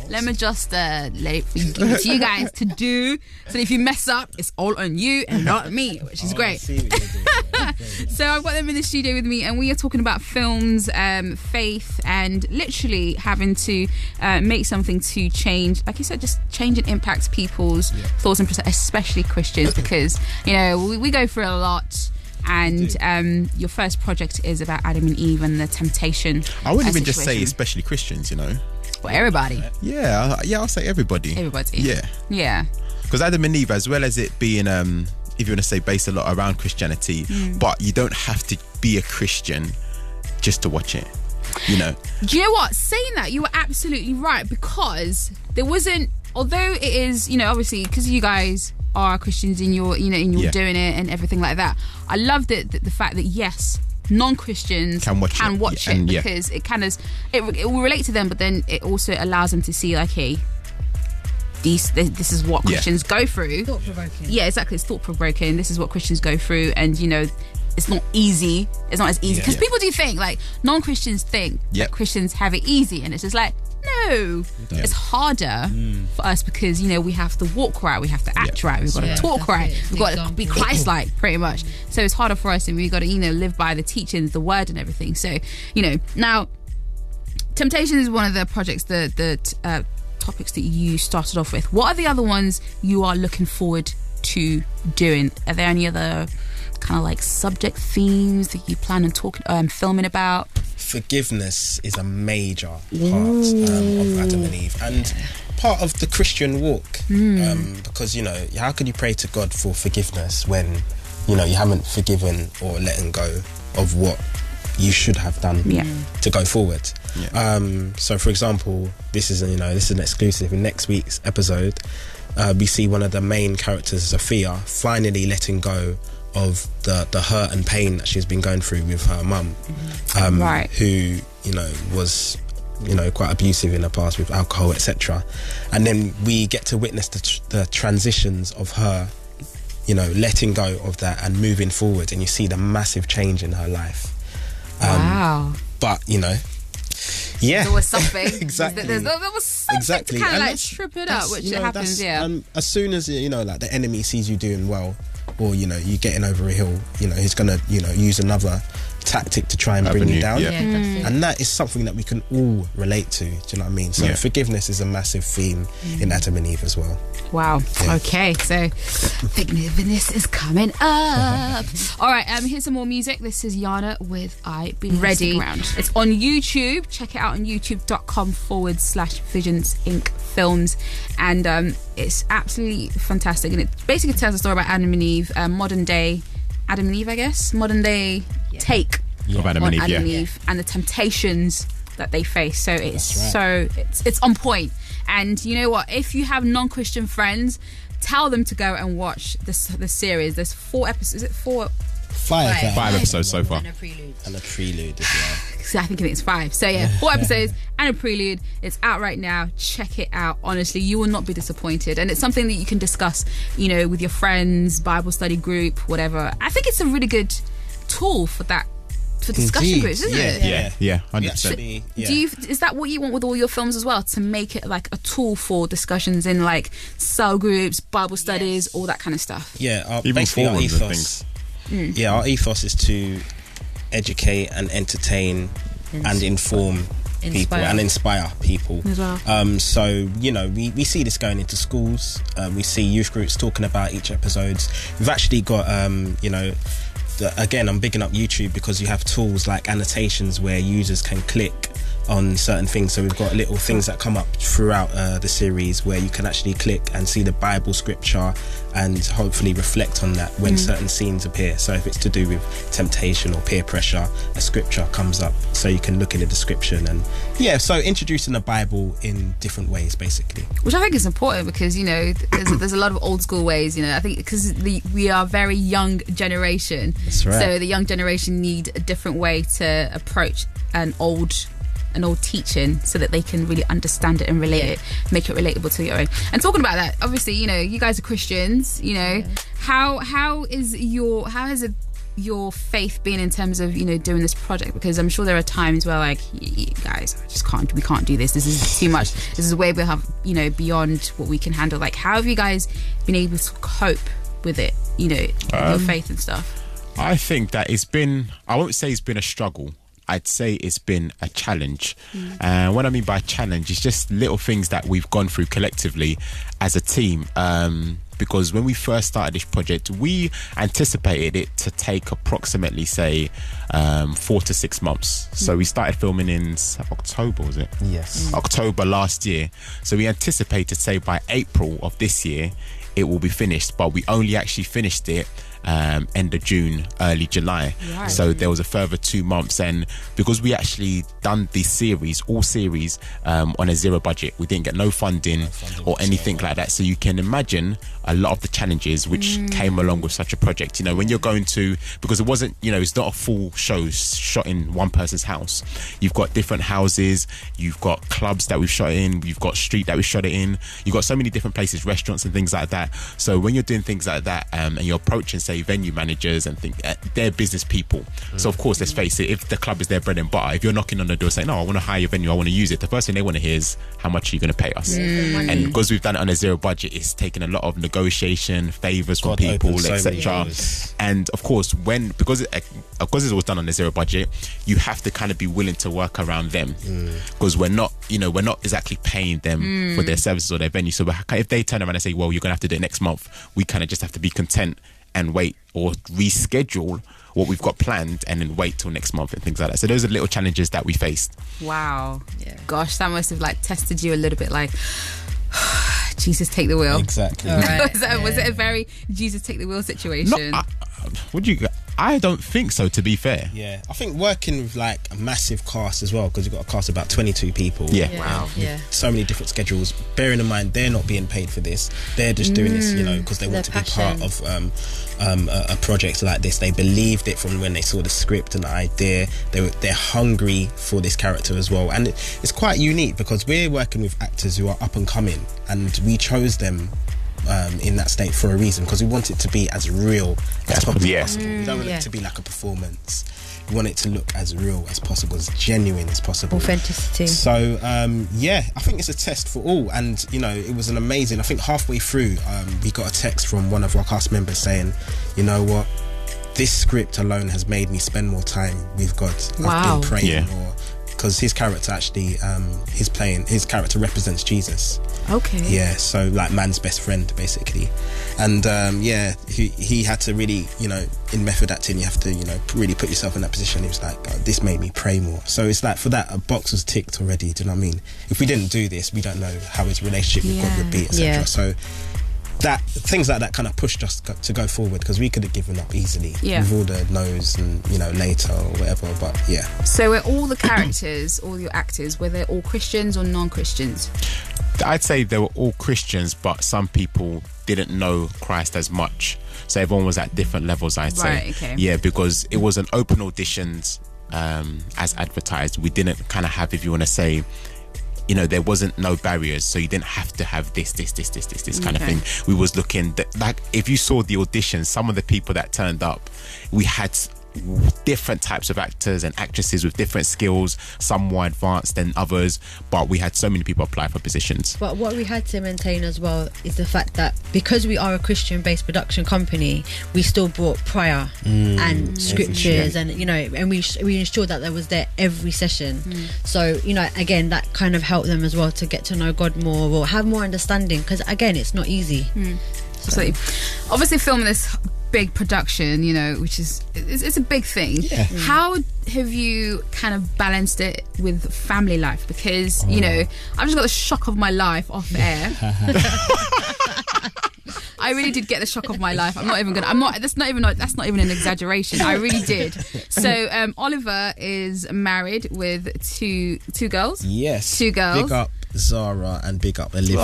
Speaker 1: let me just give it to you guys to do. So if you mess up, it's all on you and not me, which is great. So I've got them in the studio with me, and we are talking about films, faith, and literally having to make something to change, like you said, just change and impact people's thoughts and perceptions, especially Christians, because, you know, we go through a lot. And your first project is about Adam and Eve and the temptation.
Speaker 4: I wouldn't even just say especially Christians, you know.
Speaker 1: Well, everybody.
Speaker 4: Yeah, I'll say everybody.
Speaker 1: Everybody.
Speaker 4: Yeah. Because Adam and Eve, as well as it being, if you want to say, based a lot around Christianity, but you don't have to be a Christian just to watch it, you know.
Speaker 1: Do you know what? Saying that, you were absolutely right, because there wasn't, although it is, you know, obviously, because you guys are Christians and you're, you know, and you're doing it and everything like that. I loved it, the fact that, yes, non-Christians can watch it because it kind of, it will relate to them, but then it also allows them to see, like, hey, this is what Christians go through.
Speaker 3: Thought-provoking.
Speaker 1: Yeah, exactly. It's thought-provoking. This is what Christians go through, and, you know, it's not easy. It's not as easy, because people do think, like, non-Christians think that Christians have it easy, and it's just like, no, it's harder for us because, you know, we have to walk right, we have to act right, we've got to talk right, we've got to be Christ-like, pretty much. So it's harder for us, and we've got to, you know, live by the teachings, the word and everything. So, you know, now, temptation is one of the projects, the topics that you started off with. What are the other ones you are looking forward to doing? Are there any other kind of like subject themes that you plan on filming about?
Speaker 2: Forgiveness is a major part of Adam and Eve, and part of the Christian walk, because, you know, how can you pray to God for forgiveness when, you know, you haven't forgiven or letting go of what you should have done to go forward? So for example, this is an exclusive. In next week's episode, we see one of the main characters, Sophia, finally letting go of the hurt and pain that she's been going through with her mum, who, you know, was quite abusive in the past with alcohol, etc. And then we get to witness the transitions of her, letting go of that and moving forward, and you see the massive change in her life.
Speaker 1: Wow.
Speaker 2: But yeah,
Speaker 1: there was something.
Speaker 2: Exactly.
Speaker 1: There was something to kind of like trip it up, which it happens.
Speaker 2: As soon as like the enemy sees you doing well, or you getting over a hill, he's gonna use another tactic to try and bring you down. And that is something that we can all relate to. Do you know what I mean? So forgiveness is a massive theme in Adam and Eve as well.
Speaker 1: Wow. Okay, so forgiveness is coming up. All right, here's some more music. This is Yana with I Be Ready. It's on YouTube. Check it out on youtube.com/Visions Inc. Films. And it's absolutely fantastic. And it basically tells a story about Adam and Eve, modern day Adam and Eve, I guess. Modern day take
Speaker 4: of Adam
Speaker 1: on
Speaker 4: and Eve,
Speaker 1: Adam and Eve and the temptations that they face. So it's it's on point. And you know what? If you have non-Christian friends, tell them to go and watch this series. There's 4 episodes. Is it 4?
Speaker 2: 5
Speaker 4: episodes so far.
Speaker 3: And a prelude
Speaker 2: as well.
Speaker 1: So I think it's 5. So yeah, 4 episodes and a prelude. It's out right now. Check it out. Honestly, you will not be disappointed. And it's something that you can discuss, with your friends, Bible study group, whatever. I think it's a really good tool for that. For discussion groups, isn't it?
Speaker 4: Yeah, 100%.
Speaker 1: Is that what you want with all your films as well? To make it like a tool for discussions in like cell groups, Bible studies, all that kind of stuff?
Speaker 2: Yeah,
Speaker 4: even
Speaker 2: basically our
Speaker 4: forums and
Speaker 2: ethos. Yeah, our ethos is to educate and entertain and inform people and inspire people
Speaker 1: as well.
Speaker 2: So we see this going into schools. We see youth groups talking about each episode. We've actually got again, I'm bigging up YouTube because you have tools like annotations where users can click on certain things. So we've got little things that come up throughout the series where you can actually click and see the Bible scripture and hopefully reflect on that when certain scenes appear. So if it's to do with temptation or peer pressure, a scripture comes up so you can look in the description. And so introducing the Bible in different ways, basically,
Speaker 1: which I think is important because there's a lot of old school ways. I think because we are a very young generation.
Speaker 2: That's right.
Speaker 1: So the young generation need a different way to approach an old teaching so that they can really understand it and relate it, make it relatable to your own. And talking about that, obviously, you guys are Christians. How has your faith been in terms of doing this project? Because I'm sure there are times where like, guys, we can't do this. This is too much. This is way beyond what we can handle. Like, how have you guys been able to cope with it? Your faith and stuff.
Speaker 4: I think that I won't say it's been a struggle. I'd say it's been a challenge. And what I mean by challenge is just little things that we've gone through collectively as a team. Because when we first started this project, we anticipated it to take approximately, say, 4 to 6 months. So we started filming in October, was it?
Speaker 2: Yes.
Speaker 4: October last year. So we anticipated, say, by April of this year, it will be finished. But we only actually finished it end of June, early July. Right. So there was a further 2 months, and because we actually done all series on a zero budget, we didn't get no funding or anything like that. So you can imagine a lot of the challenges which came along with such a project. When you're going to, because it wasn't, it's not a full show shot in one person's house. You've got different houses, you've got clubs that we've shot in, you've got street that we shot it in, you've got so many different places, restaurants and things like that. So when you're doing things like that, and you're approaching, say, venue managers and think they're business people. So of course, let's face it, if the club is their bread and butter, if you're knocking on the door saying, no, I want to hire your venue, I want to use it, the first thing they want to hear is, how much are you going to pay us? And because we've done it on a zero budget, it's taken a lot of negotiation, favours from people, etc. And of course, because it was done on a zero budget, you have to kind of be willing to work around them, because we're not exactly paying them for their services or their venue. So if they turn around and say, well, you're going to have to do it next month, we kind of just have to be content and wait or reschedule what we've got planned and then wait till next month and things like that. So those are little challenges that we faced.
Speaker 1: Wow. Yeah. Gosh, that must have tested you a little bit, like, Jesus, take the wheel.
Speaker 2: Exactly.
Speaker 1: Right. Was it a very Jesus take the wheel situation?
Speaker 4: Would you? I don't think so, to be fair.
Speaker 2: Yeah, I think working with like a massive cast as well, because you've got a cast of about 22 people.
Speaker 4: Yeah.
Speaker 3: Wow. Yeah.
Speaker 2: So many different schedules. Bearing in mind, they're not being paid for this. They're just doing this, because they want to
Speaker 3: Their
Speaker 2: be part
Speaker 3: passion.
Speaker 2: of a project like this. They believed it from when they saw the script and the idea. They're hungry for this character as well, and it's quite unique because we're working with actors who are up and coming, and we chose them in that state for a reason, because we want it to be as real as possible.
Speaker 4: Yes.
Speaker 2: We don't want it to be like a performance. We want it to look as real as possible, as genuine as possible.
Speaker 3: Authenticity.
Speaker 2: So I think it's a test for all, and it was an amazing. I think halfway through, we got a text from one of our cast members saying, "You know what? This script alone has made me spend more time with God.
Speaker 1: Wow.
Speaker 2: I've been praying more." Because his character actually, his character represents Jesus.
Speaker 1: Okay.
Speaker 2: Yeah, so like man's best friend basically, and he had to really, in method acting, you have to, really put yourself in that position. He was like, God, this made me pray more. So it's like for that, a box was ticked already. Do you know what I mean? If we didn't do this, we don't know how his relationship with God would be, etc.
Speaker 3: Yeah.
Speaker 2: So that things like that kind of pushed us to go forward, because we could have given up easily with all the no's and later or whatever. But yeah.
Speaker 1: So were all the characters, all your actors, were they all Christians or non-Christians?
Speaker 4: I'd say they were all Christians, but some people didn't know Christ as much. So everyone was at different levels, I'd say.
Speaker 1: Right, okay.
Speaker 4: Yeah, because it was an open auditions as advertised. We didn't kind of have, if you want to say, there wasn't no barriers, so you didn't have to have this kind of thing. We was looking like, if you saw the auditions, some of the people that turned up, we had different types of actors and actresses with different skills, some more advanced than others, but we had so many people apply for positions.
Speaker 3: But what we had to maintain as well is the fact that because we are a Christian-based production company, we still brought prayer and scriptures, and and we ensured that there was there every session. So again, that kind of helped them as well to get to know God more or have more understanding, because again, it's not easy.
Speaker 1: So obviously filming this big production, which is it's a big thing. How have you kind of balanced it with family life? Because I've just got the shock of my life off air. I really did get the shock of my life. That's not even an exaggeration. I really did. So Oliver is married with two girls.
Speaker 2: Yes.
Speaker 1: 2 girls.
Speaker 2: Big up Zara and big up Olivia.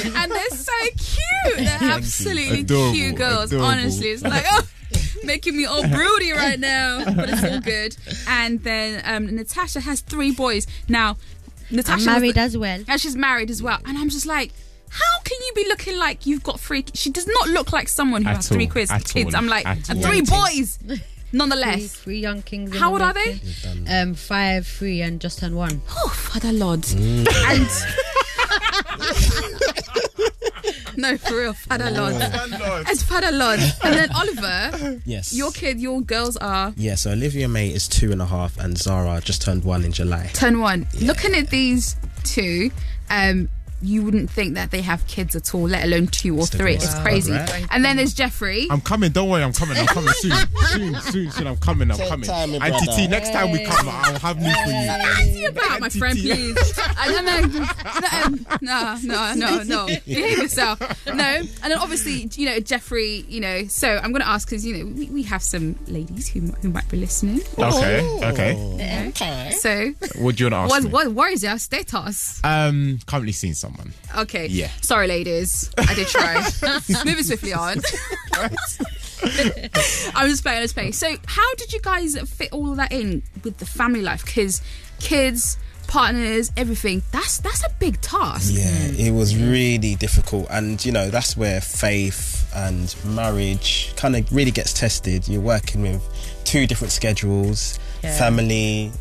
Speaker 1: And they're so cute. They're absolutely
Speaker 4: Adorable,
Speaker 1: cute girls.
Speaker 4: adorable.
Speaker 1: Honestly, it's like, making me all broody right now, but it's all good. And then Natasha has 3 boys. Now, Natasha
Speaker 3: I'm married as well.
Speaker 1: and she's married as well. And I'm just like, how can you be looking like you've got 3? She does not look like someone who
Speaker 4: At
Speaker 1: has 3
Speaker 4: all,
Speaker 1: kids.
Speaker 4: at all,
Speaker 1: I'm like,
Speaker 4: at
Speaker 1: and
Speaker 4: all.
Speaker 1: 3 boys. Nonetheless,
Speaker 3: 3 young kings.
Speaker 1: how old are they?
Speaker 3: 5, 3, and just turned 1.
Speaker 1: Oh, Father Lord. And no, for real, Father Lord. It's Father Lord. And then Oliver,
Speaker 2: Yes.
Speaker 1: your girls are
Speaker 2: Yeah, so Olivia May is 2.5 and Zara just turned 1 in July.
Speaker 1: turn 1. Looking at these 2, you wouldn't think that they have kids at all, let alone 2 or 3. It's crazy.
Speaker 2: Right.
Speaker 1: And then there's Jeffrey.
Speaker 4: I'm coming, don't worry, I'm coming soon. Soon, I'm coming.
Speaker 2: time, my
Speaker 4: Auntie
Speaker 2: brother.
Speaker 4: T, next time we come, I'll have news for you.
Speaker 1: Auntie, about my
Speaker 4: Auntie
Speaker 1: friend,
Speaker 4: T.
Speaker 1: please. No. Behave yourself. No. And then obviously, Jeffrey, so I'm going to ask, because, we have some ladies who might be listening.
Speaker 4: Okay.
Speaker 1: So,
Speaker 4: What do you want to ask me?
Speaker 1: what is your status?
Speaker 4: Currently seeing someone.
Speaker 1: Okay.
Speaker 4: Yeah.
Speaker 1: Sorry, ladies. I did try. Moving swiftly on. I'm just playing. So, how did you guys fit all of that in with the family life? Because kids, partners, everything, that's a big task.
Speaker 2: Yeah, it was really difficult, and that's where faith and marriage kind of really gets tested. You're working with 2 different schedules, family.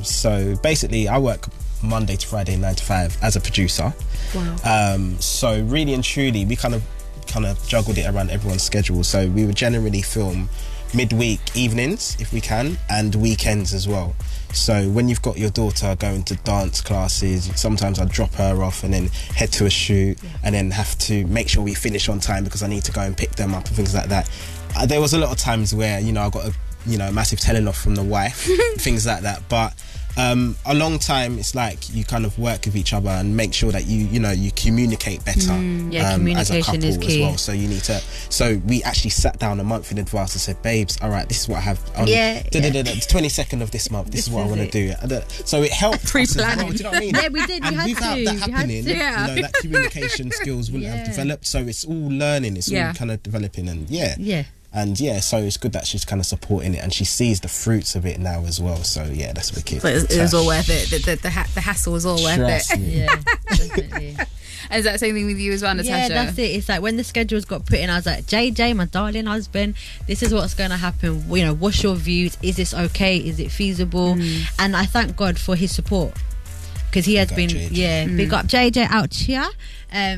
Speaker 2: So basically, I work Monday to Friday, 9 to 5 as a producer.
Speaker 1: Wow.
Speaker 2: So really and truly, we kind of juggled it around everyone's schedule. So we would generally film midweek evenings if we can, and weekends as well. So when you've got your daughter going to dance classes, sometimes I drop her off and then head to a shoot, and then have to make sure we finish on time because I need to go and pick them up and things like that. There was a lot of times where I got a massive telling off from the wife, things like that. But a long time, it's like you kind of work with each other and make sure that you communicate better.
Speaker 3: Communication
Speaker 2: as a couple
Speaker 3: is key
Speaker 2: as well. So you need to. So we actually sat down a month in advance and said, babes, all right, this is what I have on the 22nd of this month. This is what I want to do. So it helped.
Speaker 1: Pre-planning.
Speaker 2: Well, do you know what I mean?
Speaker 3: Yeah, we did.
Speaker 2: And without that happening, that communication skills wouldn't have developed. So it's all learning. It's all kind of developing, and And so it's good that she's kind of supporting it, and she sees the fruits of it now as well. So that's wicked.
Speaker 1: But it was all worth it. The hassle was all worth it.
Speaker 3: Yeah, definitely.
Speaker 1: And is that the same thing with you as well, Natasha?
Speaker 3: Yeah, that's it. It's like when the schedules got put in, I was like, JJ, my darling husband, this is what's going to happen. What's your views? Is this okay? Is it feasible? And I thank God for his support, because he has been big up JJ out here.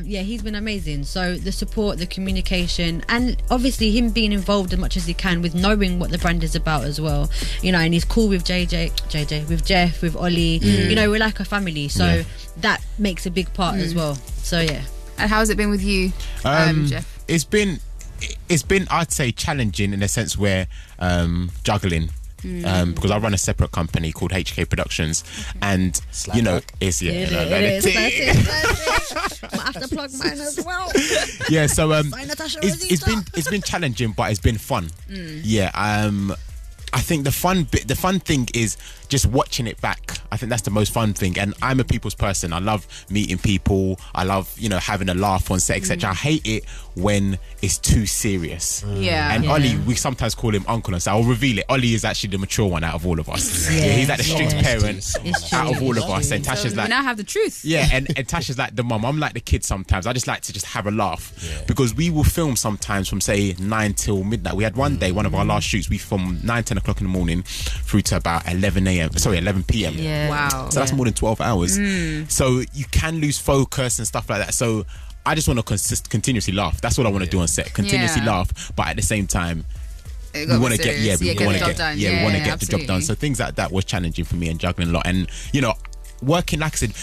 Speaker 3: He's been amazing. So the support, the communication, and obviously him being involved as much as he can with knowing what the brand is about as well. And he's cool with JJ, with Jeff, with Ollie. We're like a family, so that makes a big part as well. So And
Speaker 1: how has it been with you, Jeff?
Speaker 4: It's been, I'd say, challenging in the sense where juggling. Because I run a separate company called HK Productions, and it's
Speaker 3: I have to plug mine as well.
Speaker 4: So it's been challenging, but it's been fun. I think the fun thing is just watching it back. I think that's the most fun thing. And I'm a people's person. I love meeting people. I love, having a laugh on set, etc. I hate it when it's too serious. And Ollie, we sometimes call him uncle, and so I'll reveal it. Ollie is actually the mature one out of all of us. He's like the strict parent out of all of us. And Tasha's like,
Speaker 1: now have the truth.
Speaker 4: And Tasha's like the mum. I'm like the kid sometimes. I just like to just have a laugh, because we will film sometimes from say 9 till midnight. We had one day, one of our last shoots, we filmed 9-10 o'clock in the morning through to about 11 p.m.
Speaker 1: Wow.
Speaker 4: So that's more than 12 hours. So you can lose focus and stuff like that. So I just want to continuously laugh. That's what I want to do on set. Continuously laugh, but at the same time, we want to get the job done. So things like that was challenging for me, and juggling a lot. And working, like I said,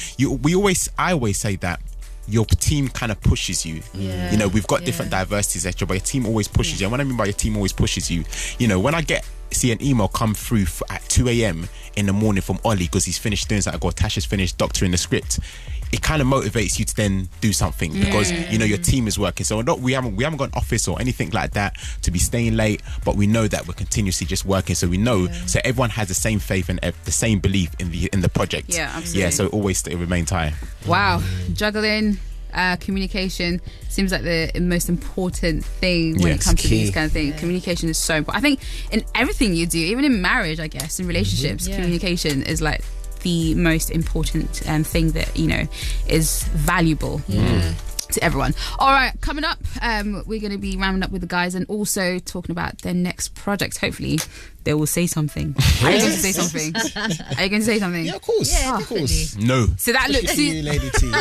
Speaker 4: I always say that your team kind of pushes you. We've got different diversities, etc., but your team always pushes you. And what I mean by your team always pushes you, when I see an email come through at 2 a.m. in the morning from Ollie because he's finished doing something, or Tasha's finished doctoring the script, it kind of motivates you to then do something, because your team is working. So we haven't got an office or anything like that to be staying late, but we know that we're continuously just working. So we know, so everyone has the same faith and the same belief in the project.
Speaker 1: Absolutely.
Speaker 4: So always it remains high.
Speaker 1: Wow. Juggling, communication seems like the most important thing when it comes to these kind of things. Communication is so important. I think in everything you do, even in marriage, I guess, in relationships, communication is like the most important thing that is valuable to everyone. All right, coming up, we're going to be rounding up with the guys and also talking about their next project. Hopefully they will say something. Are you going to say something? Are you going to say something?
Speaker 2: Yeah, of course.
Speaker 3: Yeah,
Speaker 2: of course.
Speaker 4: No.
Speaker 1: So that looks
Speaker 2: You, Lady T.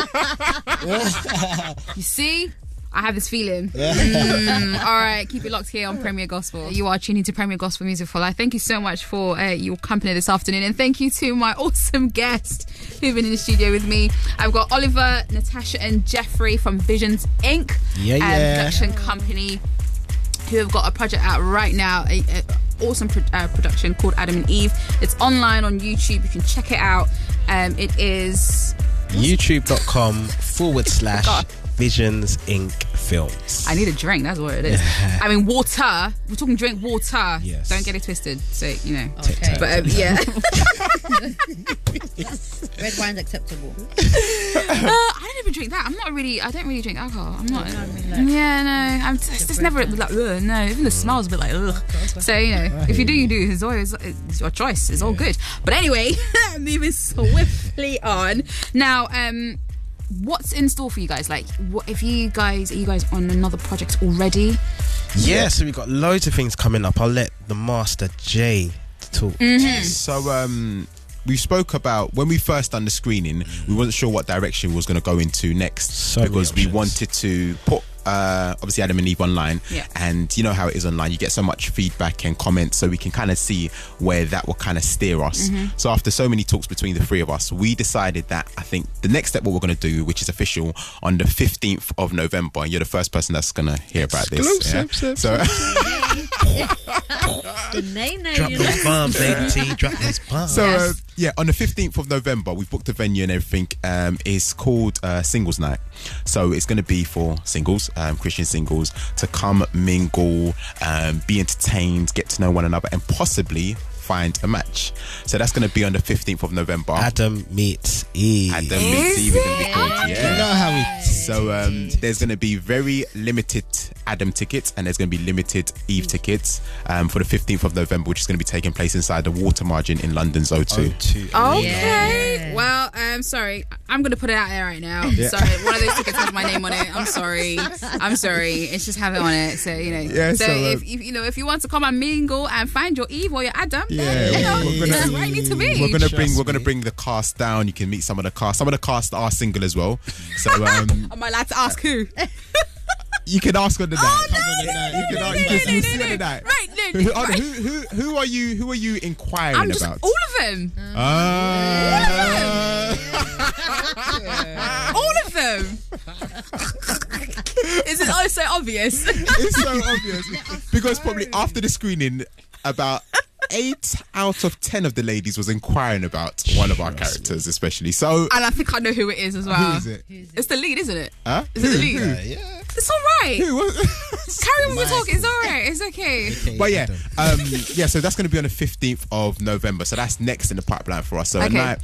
Speaker 1: You see, I have this feeling. All right, keep it locked here on Premier Gospel. You are tuning to Premier Gospel Music for Life. Thank you so much for your company this afternoon, and thank you to my awesome guests who've been in the studio with me. I've got Oliver, Natasha and Jeffrey from Visions Inc. Production company, who have got a project out right now, an awesome production called Adam and Eve. It's online on YouTube. You can check it out. It is
Speaker 2: youtube.com/Visions Inc. Films.
Speaker 1: I need a drink, that's what it is. I mean, water. We're talking drink water.
Speaker 2: Yes.
Speaker 1: Don't get it twisted. So,
Speaker 3: Okay.
Speaker 1: But
Speaker 3: Red wine's acceptable.
Speaker 1: I don't even drink that. I don't really drink alcohol. I'm not. It's just never like, no. Even the smell's a bit like, ugh. So, if you do, you do. It's always it's your choice. It's all good. But anyway, moving swiftly on. Now, what's in store for you guys? Like, are you guys on another project already?
Speaker 2: Yeah, so we've got loads of things coming up. I'll let the master Jay talk.
Speaker 4: So we spoke about when we first done the screening, we wasn't sure what direction we was going to go into next, because we wanted to put obviously Adam and Eve online, and you know how it is online, you get so much feedback and comments, so we can kind of see where that will kind of steer us. So after so many talks between the three of us, we decided that I think the next step what we're going to do, which is official, on the 15th of November, you're the first person that's going to hear about this. So
Speaker 3: The name,
Speaker 2: Drop those bombs, Lady T. Drop those bombs.
Speaker 4: So on the 15th of November, we've booked a venue and everything. It's called Singles Night. So it's going to be for singles, Christian singles, to come, mingle, be entertained, get to know one another, and possibly find a match. So that's going to be on the 15th of November.
Speaker 2: Adam meets Eve.
Speaker 4: Adam meets Eve is going to be called.
Speaker 2: You know how we.
Speaker 4: So there's going to be very limited Adam tickets, and there's going to be limited Eve tickets for the 15th of November, which is going to be taking place inside the Water Margin in London's O2.
Speaker 1: Okay. Well, sorry. I'm going to put it out there right now. Sorry. One of those tickets has my name on it. I'm sorry. It's just have it on it. So, if you want to come and mingle and find your Eve or your Adam, this is where you need to be.
Speaker 4: We're gonna bring the cast down. You can meet some of the cast. Some of the cast are single as well. So
Speaker 1: am I allowed to ask who?
Speaker 4: You can ask on the night.
Speaker 1: You can see on the night. Right,
Speaker 4: Who are you inquiring about?
Speaker 1: All of them. All of them. Is it so obvious?
Speaker 4: It's so obvious because probably after the screening, about 8 out of 10 of the ladies was inquiring about one of our characters, especially. So,
Speaker 1: and I think I know who it is as well.
Speaker 4: Who is it?
Speaker 1: It's the lead, isn't it?
Speaker 4: Huh?
Speaker 1: Is it the lead?
Speaker 2: Yeah.
Speaker 1: It's all right. Carry on with talking. It's all right. It's okay.
Speaker 4: But so that's going to be on the 15th of November. So that's next in the pipeline for us. So a night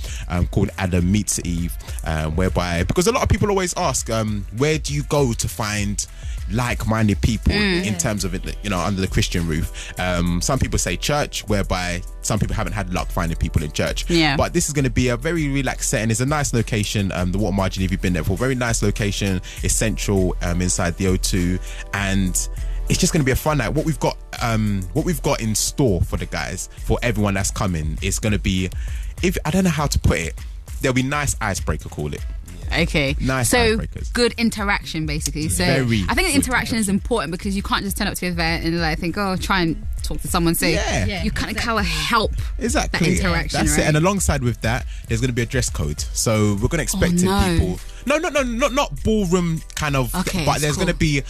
Speaker 4: called Adam Meets Eve, whereby, because a lot of people always ask, where do you go to find like-minded people in terms of it, under the Christian roof? Some people say church, whereby some people haven't had luck finding people in church. Yeah. But this is going to be a very relaxed setting. It's a nice location. The Water Margin, if you've been there before, very nice location. It's central inside the O2, and it's just going to be a fun night. What we've got in store for the guys, for everyone that's coming, is going to be, I don't know how to put it, there'll be nice icebreaker, call it.
Speaker 1: Okay.
Speaker 4: Nice
Speaker 1: so
Speaker 4: icebreakers.
Speaker 1: Good interaction, basically. So I think the interaction is important because you can't just turn up to an event and think, try and talk to someone. So you kind of help that interaction.
Speaker 4: That's
Speaker 1: right?
Speaker 4: it. And alongside with that, there's going to be a dress code. So we're going to expect people. No, not ballroom kind of.
Speaker 1: Okay,
Speaker 4: but there's going to be.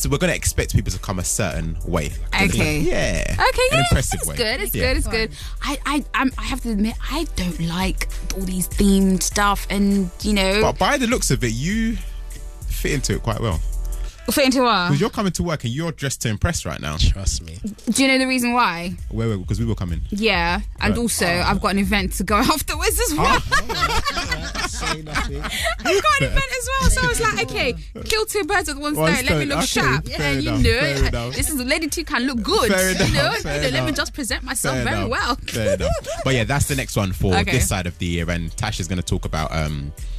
Speaker 4: We're going to expect people to come a certain way.
Speaker 1: Okay.
Speaker 4: Yeah.
Speaker 1: Okay.
Speaker 4: An impressive way.
Speaker 1: It's good. It's good. I have to admit, I don't like all these themed stuff, and
Speaker 4: But by the looks of it, you fit into it quite well.
Speaker 1: Fit into what?
Speaker 4: Because you're coming to work and you're dressed to impress right now.
Speaker 2: Trust me.
Speaker 1: Do you know the reason why?
Speaker 4: Wait, because we were coming.
Speaker 1: Yeah, and also I've got an event to go afterwards as well.
Speaker 2: Say nothing.
Speaker 1: I've got an event as well, so I was like, okay, kill two birds with one stone. Let me look sharp, and this is Lady T can look good. Let me just present myself very well.
Speaker 4: Fair enough. But yeah, that's the next one for this side of the year, and Tasha's going to talk about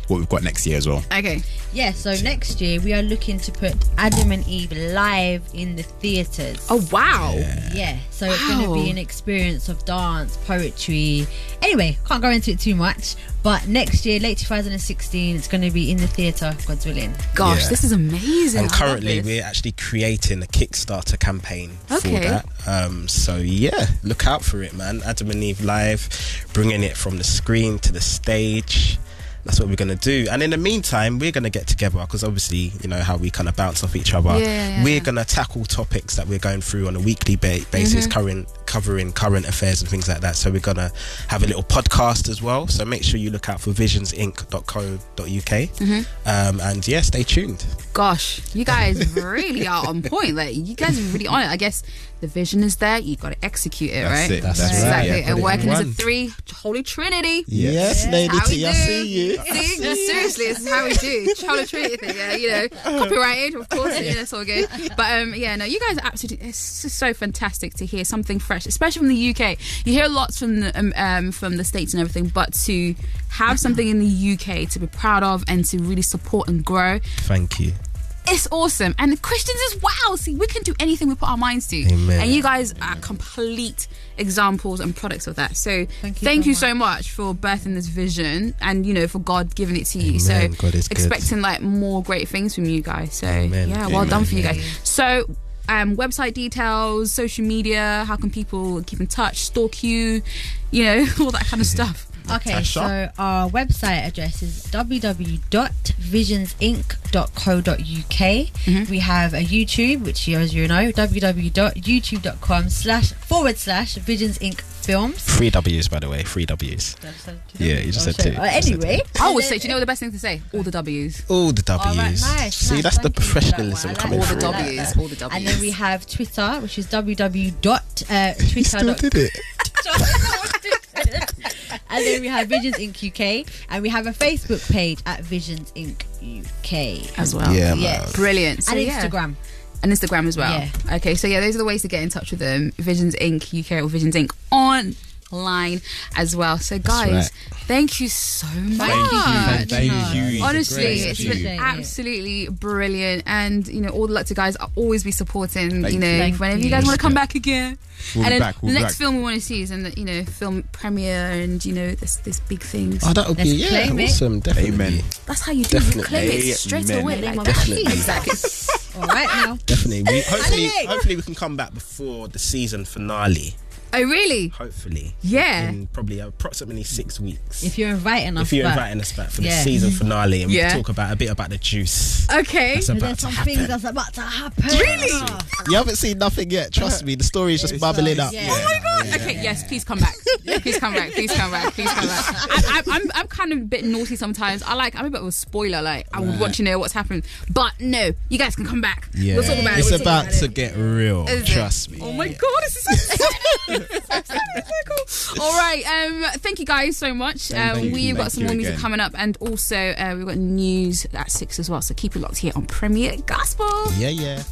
Speaker 4: what we've got next year as well.
Speaker 1: Okay.
Speaker 3: Yeah, so next year we are looking to put Adam and Eve live in the theatres.
Speaker 1: Oh, wow.
Speaker 3: Yeah, so it's going to be an experience of dance, poetry. Anyway, can't go into it too much, but next year, late 2016, it's going to be in the theatre, God's willing.
Speaker 1: Gosh, this is amazing.
Speaker 2: And currently we're actually creating a Kickstarter campaign for that. So look out for it, man. Adam and Eve live, bringing it from the screen to the stage. That's what we're going to do. And in the meantime, we're going to get together because obviously, you know how we kind of bounce off each other. We're going to tackle topics that we're going through on a weekly basis, covering current affairs and things like that. So we're going to have a little podcast as well. So make sure you look out for visionsinc.co.uk. And stay tuned.
Speaker 1: Gosh, you guys really are on point. Like, you guys are really on it. I guess the vision is there. You've got to execute it,
Speaker 4: That's
Speaker 1: right?
Speaker 4: it. That's
Speaker 1: exactly.
Speaker 4: right.
Speaker 1: And working as a three, Holy Trinity.
Speaker 2: Yes, Lady T, I see you.
Speaker 1: See, seriously, this is how we do. Holy Trinity thing, copyrighted, of course. It's all good. But you guys are absolutely. It's just so fantastic to hear something fresh, especially from the UK. You hear lots from the States and everything, but to have something in the UK to be proud of and to really support and grow.
Speaker 2: Thank you.
Speaker 1: It's awesome. And the Christians as well. See, we can do anything we put our minds to.
Speaker 2: Amen.
Speaker 1: And you guys are complete examples and products of that. So thank you so much for birthing this vision and, for God giving it to you.
Speaker 2: Amen.
Speaker 1: So
Speaker 2: God is
Speaker 1: expecting more great things from you guys. So well done for you guys. So website details, social media, how can people keep in touch, stalk you, all that kind of stuff.
Speaker 3: Okay,
Speaker 2: Natasha?
Speaker 3: so our website address is www.visionsinc.co.uk. We have a YouTube, which, as you know, www.youtube.com//visionsinc films.
Speaker 2: 3 W's, by the way. 3 W's. Yeah, you just said two.
Speaker 3: Anyway,
Speaker 1: I always say, do you know the best thing to say? All the W's.
Speaker 2: All the W's.
Speaker 3: All right, nice,
Speaker 2: See,
Speaker 3: nice,
Speaker 2: that's the
Speaker 3: thank you for that
Speaker 2: professionalism
Speaker 3: one. I
Speaker 2: coming
Speaker 3: like
Speaker 1: All the
Speaker 2: through.
Speaker 3: that.
Speaker 1: W's. All the W's.
Speaker 3: And then we have Twitter, which is www.
Speaker 2: He still did it.
Speaker 3: And then we have Visions Inc. UK, and we have a Facebook page at Visions Inc. UK
Speaker 1: As well.
Speaker 2: Yeah,
Speaker 3: Yes.
Speaker 2: man.
Speaker 1: Brilliant. So,
Speaker 3: and
Speaker 1: yeah.
Speaker 3: Instagram.
Speaker 1: And Instagram as well.
Speaker 3: Yeah.
Speaker 1: Okay, so yeah, those are the ways to get in touch with them. Visions Inc. UK or Visions Inc. online as well. So guys,
Speaker 2: right.
Speaker 1: thank you so much.
Speaker 4: Thank you.
Speaker 1: Honestly,
Speaker 4: Great
Speaker 1: it's
Speaker 4: interview.
Speaker 1: been absolutely brilliant, and all the luck to guys. I'll always be supporting.
Speaker 4: Thank you.
Speaker 1: Whenever you guys want to come back again.
Speaker 4: We'll
Speaker 1: and
Speaker 4: be
Speaker 1: then
Speaker 4: back, we'll
Speaker 1: the
Speaker 4: be
Speaker 1: next
Speaker 4: back.
Speaker 1: film we want to see is in the film premiere, and this big things.
Speaker 2: Oh, that would be,
Speaker 3: Let's claim it.
Speaker 2: awesome. Definitely.
Speaker 4: Amen.
Speaker 1: That's how you do. You
Speaker 2: Definitely.
Speaker 1: claim it straight
Speaker 4: Amen.
Speaker 1: away. Like that.
Speaker 2: Definitely.
Speaker 1: Exactly.
Speaker 3: All right now.
Speaker 2: Definitely.
Speaker 3: Hallelujah.
Speaker 2: Hopefully we can come back before the season finale.
Speaker 1: Oh really?
Speaker 2: Hopefully.
Speaker 1: Yeah.
Speaker 2: In probably approximately 6 weeks.
Speaker 3: If you're inviting us
Speaker 2: If you're
Speaker 3: back.
Speaker 2: inviting us back for the
Speaker 3: Yeah.
Speaker 2: season finale, and we
Speaker 1: Yeah.
Speaker 2: can talk a bit about the juice.
Speaker 1: Okay.
Speaker 2: That's
Speaker 3: So
Speaker 2: about
Speaker 3: there's
Speaker 2: to
Speaker 3: some
Speaker 2: happen.
Speaker 3: things that's about to happen.
Speaker 1: Really?
Speaker 2: You haven't seen nothing yet. Trust me, the story is just bubbling up.
Speaker 3: Yeah.
Speaker 1: Oh my god! Okay, yes, please come back. Please come back. Please come back. Please come back. I'm kind of a bit naughty sometimes. I'm a bit of a spoiler. Like I would want to know what's happening, but no, you guys can come back.
Speaker 2: Yeah.
Speaker 1: We'll talk about it.
Speaker 2: It's
Speaker 1: We'll talk
Speaker 2: about
Speaker 1: about
Speaker 2: to
Speaker 1: it.
Speaker 2: get real.
Speaker 1: Is it?
Speaker 2: Trust me.
Speaker 1: Oh my god, this is so exciting. So cool. All right, thank you guys so much.
Speaker 4: Thank you.
Speaker 1: We've got
Speaker 4: Thank
Speaker 1: some
Speaker 4: you
Speaker 1: more music
Speaker 4: again.
Speaker 1: coming up, and also we've got news at 6 as well. So keep it locked here on Premier Gospel.
Speaker 2: Yeah, yeah.